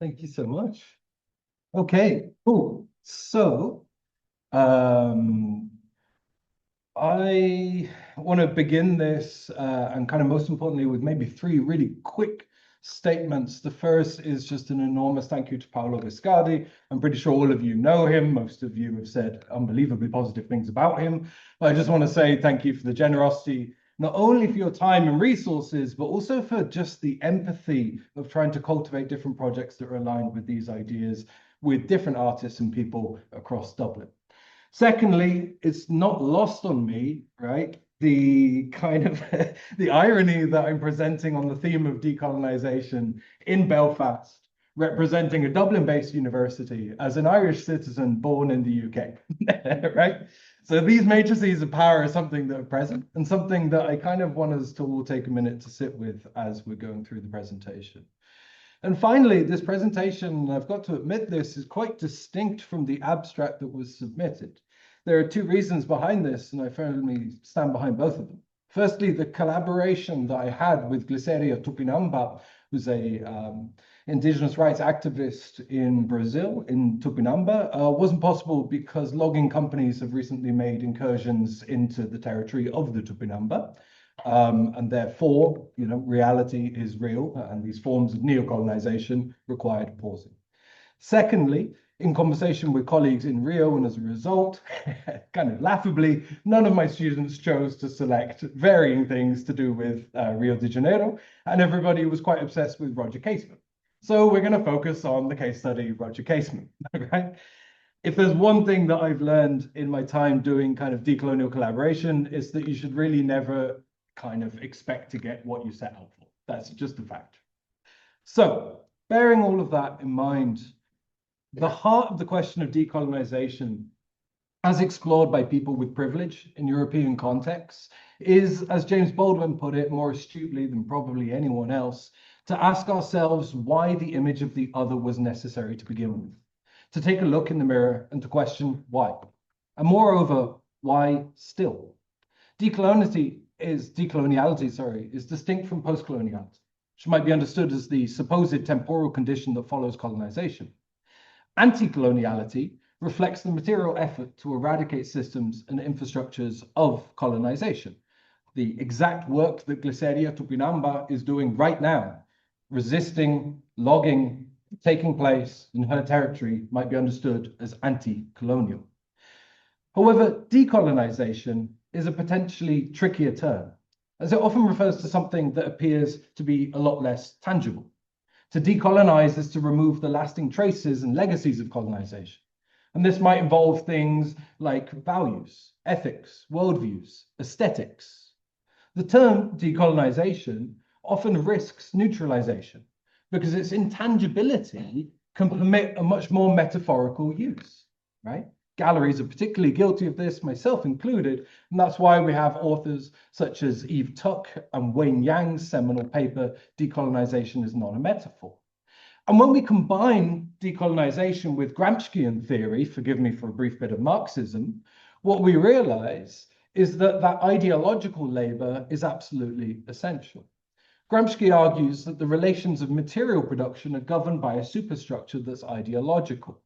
Thank you so much. Okay, cool. So, um, I want to begin this and kind of most importantly with maybe three really quick statements. The first is just an enormous thank you to Paolo Viscardi. I'm pretty sure all of you know him. Most of you have said unbelievably positive things about him. But I just want to say thank you for the generosity, not only for your time and resources, but also for just the empathy of trying to cultivate different projects that are aligned with these ideas with different artists and people across Dublin. Secondly, it's not lost on me, right? The kind of the irony that I'm presenting on the theme of decolonization in Belfast, representing a Dublin-based university as an Irish citizen born in the UK, right? So these matrices of power are something that are present and something that I kind of want us to all take a minute to sit with as we're going through the presentation. And finally, this presentation, I've got to admit this, is quite distinct from the abstract that was submitted. There are two reasons behind this, and I firmly stand behind both of them. Firstly, the collaboration that I had with Glicéria Tupinambá, who's a indigenous rights activist in Brazil, in Tupinambá, wasn't possible because logging companies have recently made incursions into the territory of the Tupinambá. And therefore, reality is real, and these forms of neocolonization required pausing. Secondly, in conversation with colleagues in Rio, and as a result, kind of laughably, none of my students chose to select varying things to do with Rio de Janeiro, and everybody was quite obsessed with Roger Casement. So we're going to focus on the case study Roger Casement, right? If there's one thing that I've learned in my time doing kind of decolonial collaboration, it's that you should really never kind of expect to get what you set out for. That's just a fact. So, bearing all of that in mind, the heart of the question of decolonization, as explored by people with privilege in European contexts, is, as James Baldwin put it more astutely than probably anyone else, to ask ourselves why the image of the other was necessary to begin with, to take a look in the mirror and to question why. And moreover, why still? Decoloniality is distinct from postcoloniality, which might be understood as the supposed temporal condition that follows colonization. Anti-coloniality reflects the material effort to eradicate systems and infrastructures of colonization, the exact work that Glicéria Tupinambá is doing right now, resisting logging taking place in her territory might be understood as anti-colonial. However, decolonization is a potentially trickier term, as it often refers to something that appears to be a lot less tangible. To decolonize is to remove the lasting traces and legacies of colonization. And this might involve things like values, ethics, worldviews, aesthetics. The term decolonization often risks neutralization because its intangibility can permit a much more metaphorical use, right? Galleries are particularly guilty of this, myself included, and that's why we have authors such as Eve Tuck and Wayne Yang's seminal paper, Decolonization is Not a Metaphor. And when we combine decolonization with Gramscian theory, forgive me for a brief bit of Marxism, what we realize is that that ideological labor is absolutely essential. Gramsci argues that the relations of material production are governed by a superstructure that's ideological.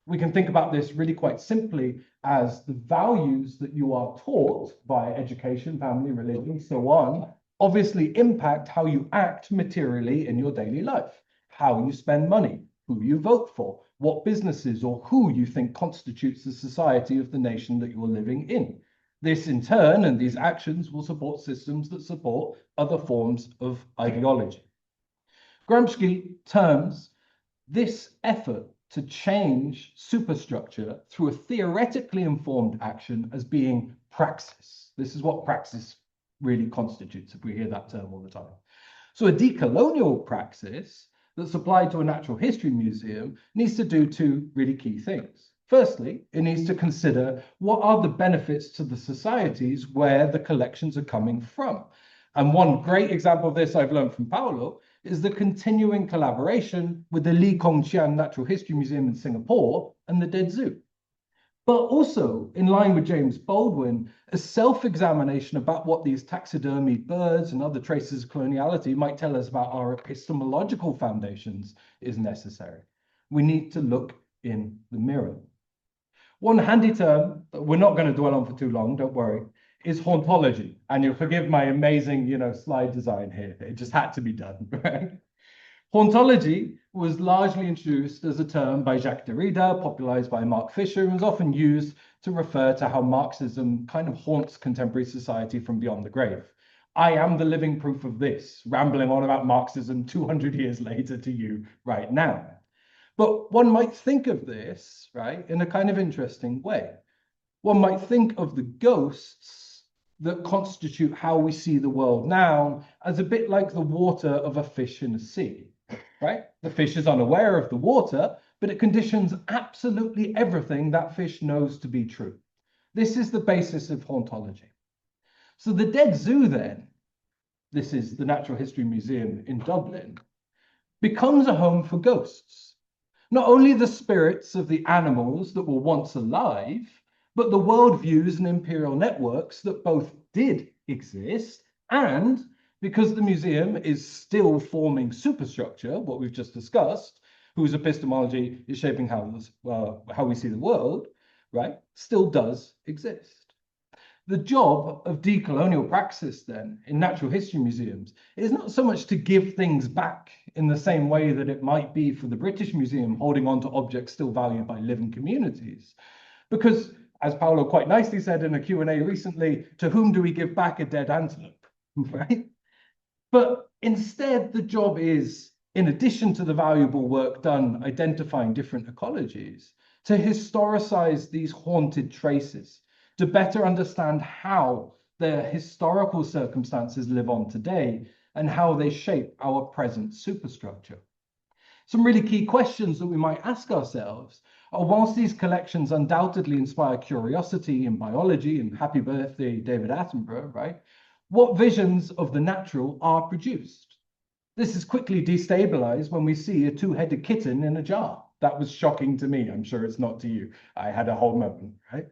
We can think about this really quite simply as the values that you are taught by education, family, religion, so on, obviously impact how you act materially in your daily life, how you spend money, who you vote for, what businesses or who you think constitutes the society of the nation that you're living in. This in turn, and these actions will support systems that support other forms of ideology. Gramsci terms this effort to change superstructure through a theoretically informed action as being praxis. This is what praxis really constitutes, if we hear that term all the time. So a decolonial praxis that's applied to a natural history museum needs to do two really key things. Firstly, it needs to consider what are the benefits to the societies where the collections are coming from. And one great example of this I've learned from Paolo is the continuing collaboration with the Lee Kong Chian Natural History Museum in Singapore and the Dead Zoo. but also, in line with James Baldwin, a self-examination about what these taxidermied birds and other traces of coloniality might tell us about our epistemological foundations is necessary. We need to look in the mirror. One handy term that we're not going to dwell on for too long, don't worry, is hauntology. And you'll forgive my amazing, slide design here. It just had to be done, right? Hauntology was largely introduced as a term by Jacques Derrida, popularized by Mark Fisher, and was often used to refer to how Marxism kind of haunts contemporary society from beyond the grave. I am the living proof of this, rambling on about Marxism 200 years later to you right now. But one might think of this, right, in a kind of interesting way. One might think of the ghosts that constitute how we see the world now as a bit like the water of a fish in a sea. Right? The fish is unaware of the water, but it conditions absolutely everything that fish knows to be true. This is the basis of hauntology. So the Dead Zoo then, this is the Natural History Museum in Dublin, becomes a home for ghosts. Not only the spirits of the animals that were once alive, but the worldviews and imperial networks that both did exist, and because the museum is still forming superstructure, what we've just discussed, whose epistemology is shaping how we see the world, right, still does exist. The job of decolonial praxis then in natural history museums is not so much to give things back in the same way that it might be for the British Museum holding on to objects still valued by living communities. Because, as Paolo quite nicely said in a Q&A recently, to whom do we give back a dead antelope, right? But instead, the job is, in addition to the valuable work done identifying different ecologies, to historicize these haunted traces, to better understand how their historical circumstances live on today and how they shape our present superstructure. Some really key questions that we might ask ourselves are, whilst these collections undoubtedly inspire curiosity in biology, and happy birthday, David Attenborough, right? What visions of the natural are produced? This is quickly destabilized when we see a two-headed kitten in a jar. That was shocking to me. I'm sure it's not to you. I had a whole moment, right?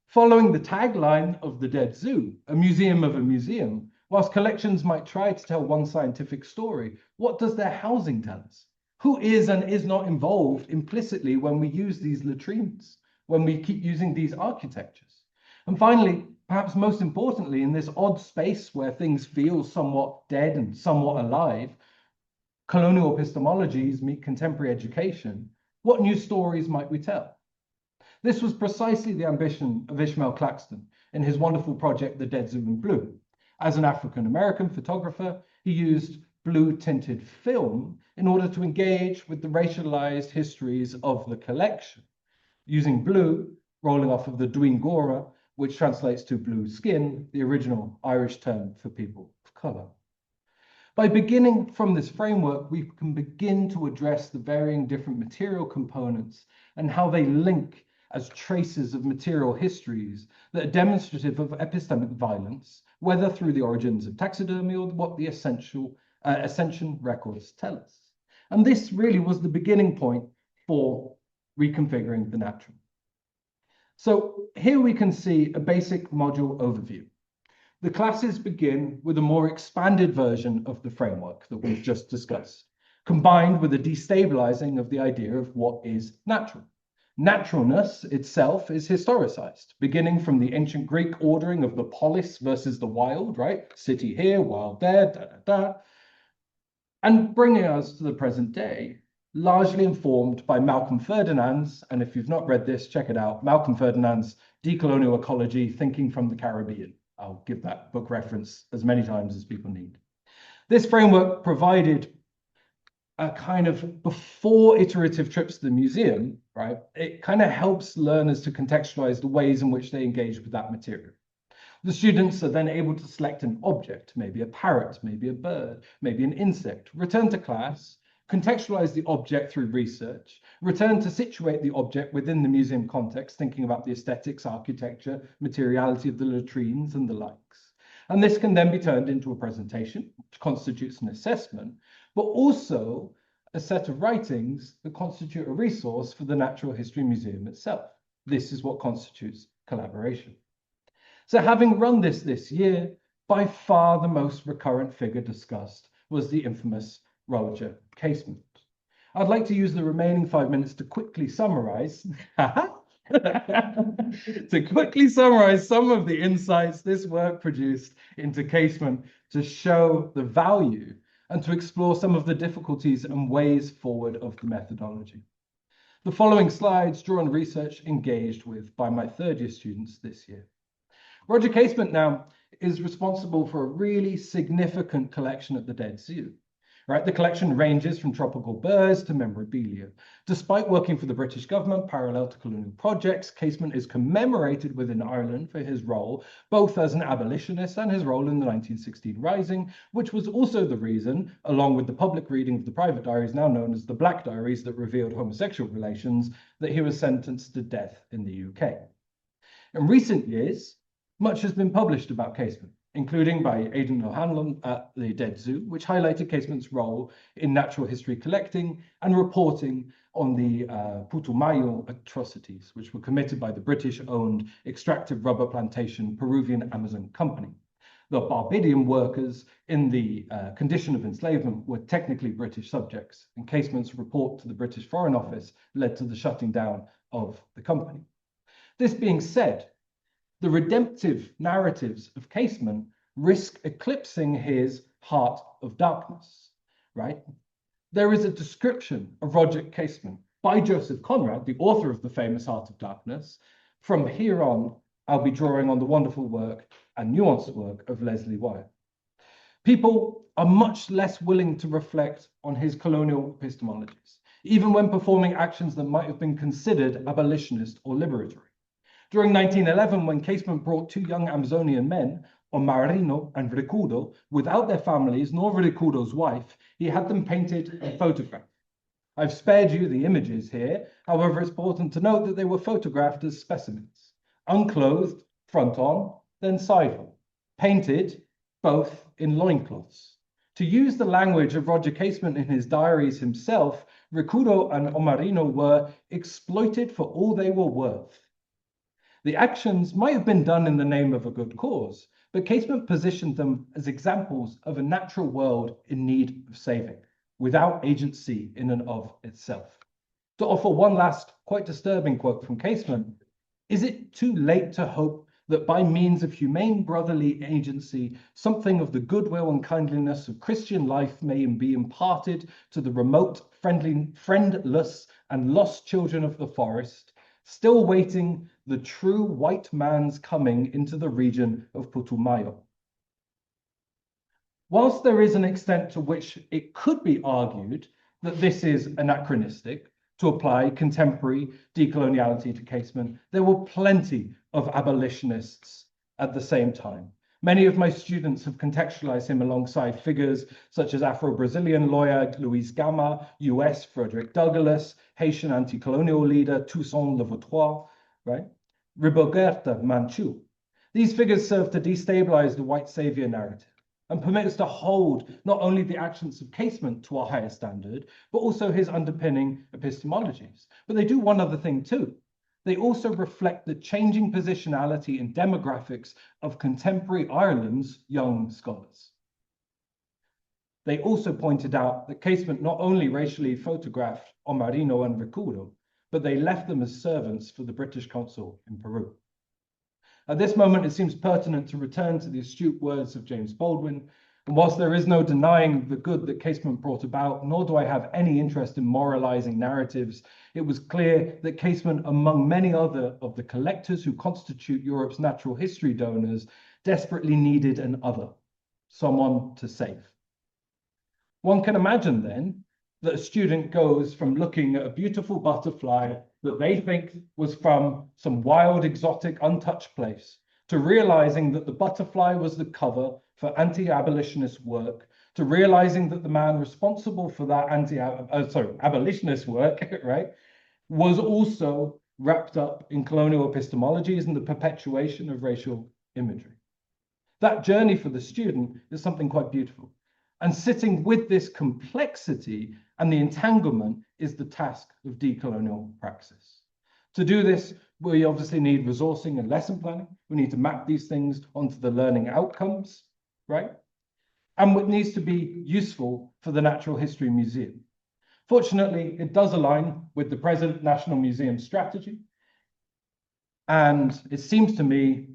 Following the tagline of the Dead Zoo, a museum of a museum, whilst collections might try to tell one scientific story, what does their housing tell us? Who is and is not involved implicitly when we use these latrines, when we keep using these architectures? And finally, perhaps most importantly, in this odd space where things feel somewhat dead and somewhat alive, colonial epistemologies meet contemporary education, what new stories might we tell? This was precisely the ambition of Ishmael Claxton in his wonderful project, The Dead Zoo in Blue. As an African-American photographer, he used blue-tinted film in order to engage with the racialized histories of the collection. Using blue, rolling off of the Duingora, which translates to blue skin, the original Irish term for people of color. By beginning from this framework, we can begin to address the varying different material components and how they link as traces of material histories that are demonstrative of epistemic violence, whether through the origins of taxidermy or what the ascension records tell us. And this really was the beginning point for reconfiguring the natural. So here we can see a basic module overview. The classes begin with a more expanded version of the framework that we've just discussed, combined with a destabilizing of the idea of what is natural. Naturalness itself is historicized, beginning from the ancient Greek ordering of the polis versus the wild, right? City here, wild there, and bringing us to the present day, largely informed by Malcolm Ferdinand's, and if you've not read this, check it out, Malcolm Ferdinand's Decolonial Ecology, Thinking from the Caribbean. I'll give that book reference as many times as people need. This framework provided a kind of before iterative trips to the museum, right? It kind of helps learners to contextualize the ways in which they engage with that material. The students are then able to select an object, maybe a parrot, maybe a bird, maybe an insect, return to class, contextualize the object through research, return to situate the object within the museum context, thinking about the aesthetics, architecture, materiality of the latrines and the likes. And this can then be turned into a presentation, which constitutes an assessment, but also a set of writings that constitute a resource for the Natural History Museum itself. This is what constitutes collaboration. So having run this year, by far the most recurrent figure discussed was the infamous Roger Casement. I'd like to use the remaining 5 minutes to quickly summarize some of the insights this work produced into Casement to show the value and to explore some of the difficulties and ways forward of the methodology. The following slides draw on research engaged with by my third-year students this year. Roger Casement now is responsible for a really significant collection at the Dead Zoo. Right? The collection ranges from tropical birds to memorabilia. Despite working for the British government parallel to colonial projects, Casement is commemorated within Ireland for his role both as an abolitionist and his role in the 1916 Rising, which was also the reason, along with the public reading of the private diaries now known as the Black Diaries that revealed homosexual relations, that he was sentenced to death in the UK. In recent years, much has been published about Casement, including by Aidan O'Hanlon at the Dead Zoo, which highlighted Casement's role in natural history collecting and reporting on the Putumayo atrocities, which were committed by the British-owned extractive rubber plantation Peruvian Amazon Company. The Barbadian workers in the condition of enslavement were technically British subjects, and Casement's report to the British Foreign Office led to the shutting down of the company. This being said, the redemptive narratives of Casement risk eclipsing his heart of darkness, right? There is a description of Roger Casement by Joseph Conrad, the author of the famous Heart of Darkness. From here on, I'll be drawing on the wonderful work and nuanced work of Leslie Wyatt. People are much less willing to reflect on his colonial epistemologies, even when performing actions that might have been considered abolitionist or liberatory. During 1911, when Casement brought two young Amazonian men, Omarino and Recudo, without their families nor Recudo's wife, he had them painted and photographed. I've spared you the images here. However, it's important to note that they were photographed as specimens, unclothed, front on, then side on, painted, both in loincloths. To use the language of Roger Casement in his diaries himself, Recudo and Omarino were exploited for all they were worth. The actions might have been done in the name of a good cause, but Casement positioned them as examples of a natural world in need of saving, without agency in and of itself. To offer one last, quite disturbing quote from Casement, is it too late to hope that by means of humane brotherly agency, something of the goodwill and kindliness of Christian life may be imparted to the remote, friendless, and lost children of the forest, still waiting the true white man's coming into the region of Putumayo? Whilst there is an extent to which it could be argued that this is anachronistic to apply contemporary decoloniality to Casement, there were plenty of abolitionists at the same time. Many of my students have contextualized him alongside figures such as Afro-Brazilian lawyer Luis Gama, US Frederick Douglass, Haitian anti-colonial leader Toussaint Louverture, right? Rigoberta Manchu. These figures serve to destabilize the white savior narrative and permit us to hold not only the actions of Casement to a higher standard, but also his underpinning epistemologies. But they do one other thing too. They also reflect the changing positionality and demographics of contemporary Ireland's young scholars. They also pointed out that Casement not only racially photographed Omarino and Recudo, but they left them as servants for the British consul in Peru. At this moment, it seems pertinent to return to the astute words of James Baldwin. And whilst there is no denying the good that Casement brought about, nor do I have any interest in moralizing narratives, it was clear that Casement, among many other of the collectors who constitute Europe's natural history donors, desperately needed an other, someone to save. One can imagine then that a student goes from looking at a beautiful butterfly that they think was from some wild, exotic, untouched place, to realizing that the butterfly was the cover for anti-abolitionist work, to realizing that the man responsible for that abolitionist work, right, was also wrapped up in colonial epistemologies and the perpetuation of racial imagery. That journey for the student is something quite beautiful. And sitting with this complexity and the entanglement is the task of decolonial praxis. To do this, we obviously need resourcing and lesson planning. We need to map these things onto the learning outcomes, right? And it needs to be useful for the Natural History Museum. Fortunately, it does align with the present National Museum strategy. And it seems to me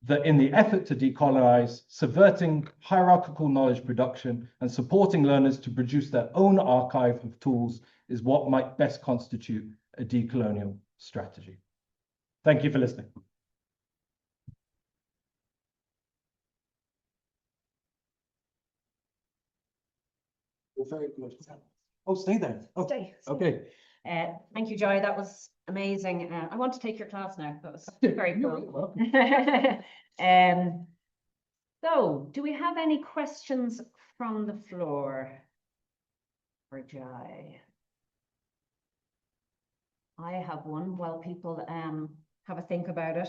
that in the effort to decolonize, subverting hierarchical knowledge production and supporting learners to produce their own archive of tools is what might best constitute a decolonial strategy. Thank you for listening. Very good. Oh, stay there. Oh, Stay. Okay. Thank you, Jye. That was amazing. I want to take your class now. That was very cool. So, do we have any questions from the floor for Jye? I have one while people have a think about it.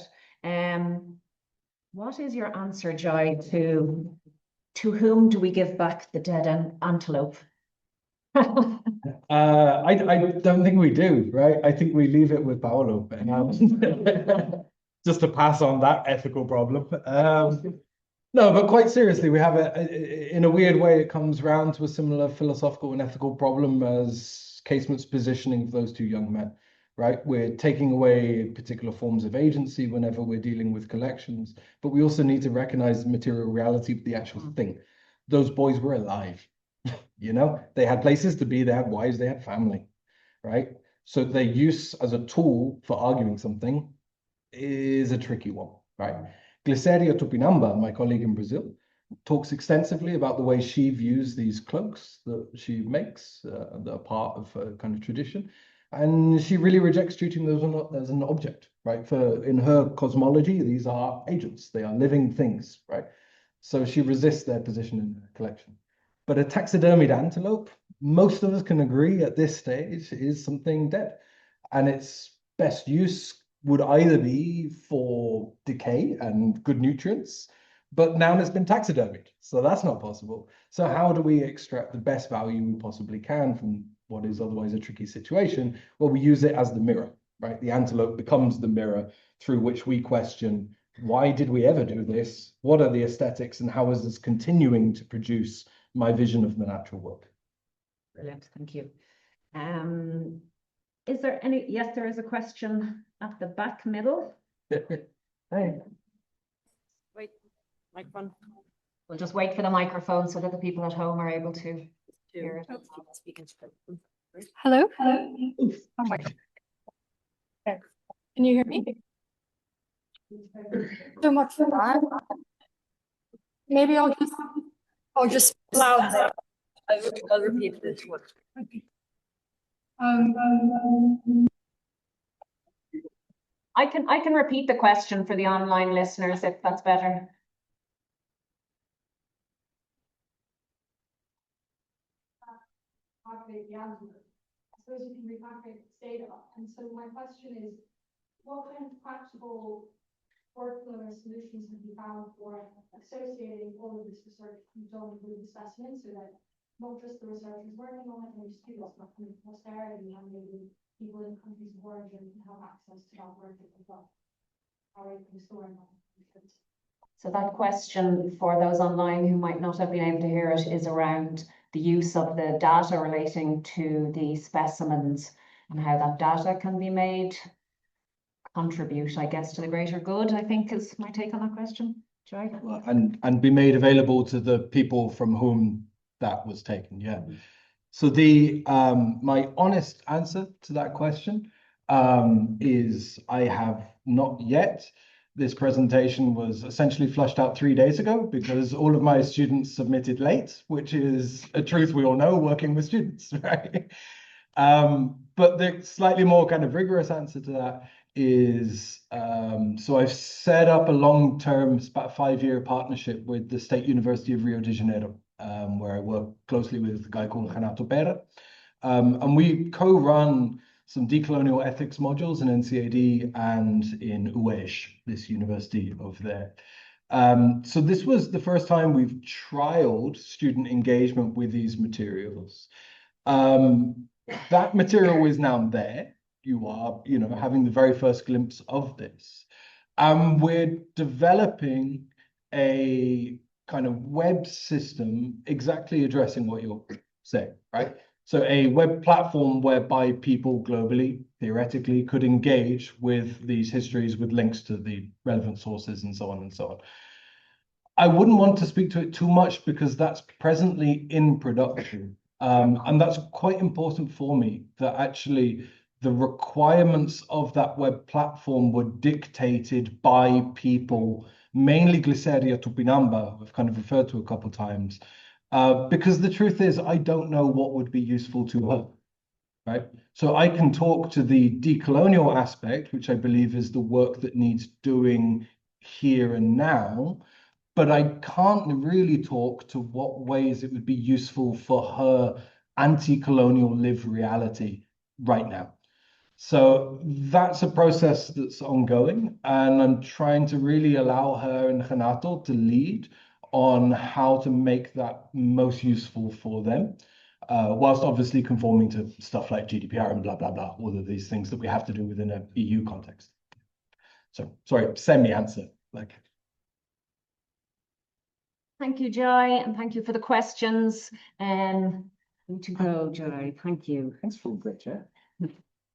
What is your answer, Jye, to whom do we give back the dead antelope? I don't think we do, right? I think we leave it with Paolo. Just to pass on that ethical problem. No, but quite seriously, we have in a weird way, it comes round to a similar philosophical and ethical problem as Casement's positioning of those two young men, right? We're taking away particular forms of agency whenever we're dealing with collections, but we also need to recognize the material reality of the actual thing. Those boys were alive, you know? They had places to be, they had wives, they had family, right? So their use as a tool for arguing something is a tricky one, right? Glicéria Tupinambá, my colleague in Brazil, talks extensively about the way she views these cloaks that she makes, that are part of a kind of tradition. And she really rejects treating those as an object, right? For in her cosmology, these are agents, they are living things, right? So she resists their position in the collection. But a taxidermied antelope, most of us can agree at this stage, is something dead. And its best use would either be for decay and good nutrients, but now it's been taxidermied, so that's not possible. So how do we extract the best value we possibly can from what is otherwise a tricky situation? Well, we use it as the mirror, right? The antelope becomes the mirror through which we question, why did we ever do this? What are the aesthetics and how is this continuing to produce my vision of the natural world? Brilliant, thank you. Is there any, yes, there is a question at the back middle. Hey. Wait, microphone. We'll just wait for the microphone so that the people at home are able to hear it. Hello? Oh my God. Okay. Can you hear me? So much for that. Maybe I'll just loud. I'll repeat this one. I can repeat the question for the online listeners if that's better. I suppose you can repackage data. And so my question is, what kind of practical workflow or solutions have you found for associating all of this research you've done with the specimens so that not just the researchers working on it and the students, but kind of posterity and maybe people in countries of origin can have access to that work as well? How are you storing that? So that question for those online who might not have been able to hear it is around the use of the data relating to the specimens and how that data can be made contribute, I guess, to the greater good, I think is my take on that question. Jye? And be made available to the people from whom that was taken, yeah. So the my honest answer to that question is I have not yet. This presentation was essentially flushed out 3 days ago because all of my students submitted late, which is a truth we all know working with students, right? But the slightly more kind of rigorous answer to that is, so I've set up a long-term, about 5-year partnership with the State University of Rio de Janeiro, where I work closely with a guy called Renato Pera. And we co-run some decolonial ethics modules in NCAD and in UERJ, this university over there. So this was the first time we've trialed student engagement with these materials. That material is now there. you are, you know, having the very first glimpse of this. We're developing a kind of web system exactly addressing what you're saying, right? So a web platform whereby people globally, theoretically, could engage with these histories with links to the relevant sources and so on and so on. I wouldn't want to speak to it too much because that's presently in production. And that's quite important for me, that actually the requirements of that web platform were dictated by people, mainly Glicéria Tupinambá, I've kind of referred to a couple of times, because the truth is, I don't know what would be useful to her, right? So I can talk to the decolonial aspect, which I believe is the work that needs doing here and now, but I can't really talk to what ways it would be useful for her anti-colonial lived reality right now. So that's a process that's ongoing, and I'm trying to really allow her and Renato to lead on how to make that most useful for them, whilst obviously conforming to stuff like GDPR and blah, blah, blah, all of these things that we have to do within an EU context. So, sorry, semi-answer, like. Thank you, Jye, and thank you for the questions. To go, Jye. Thank you. Thanks for the great chat.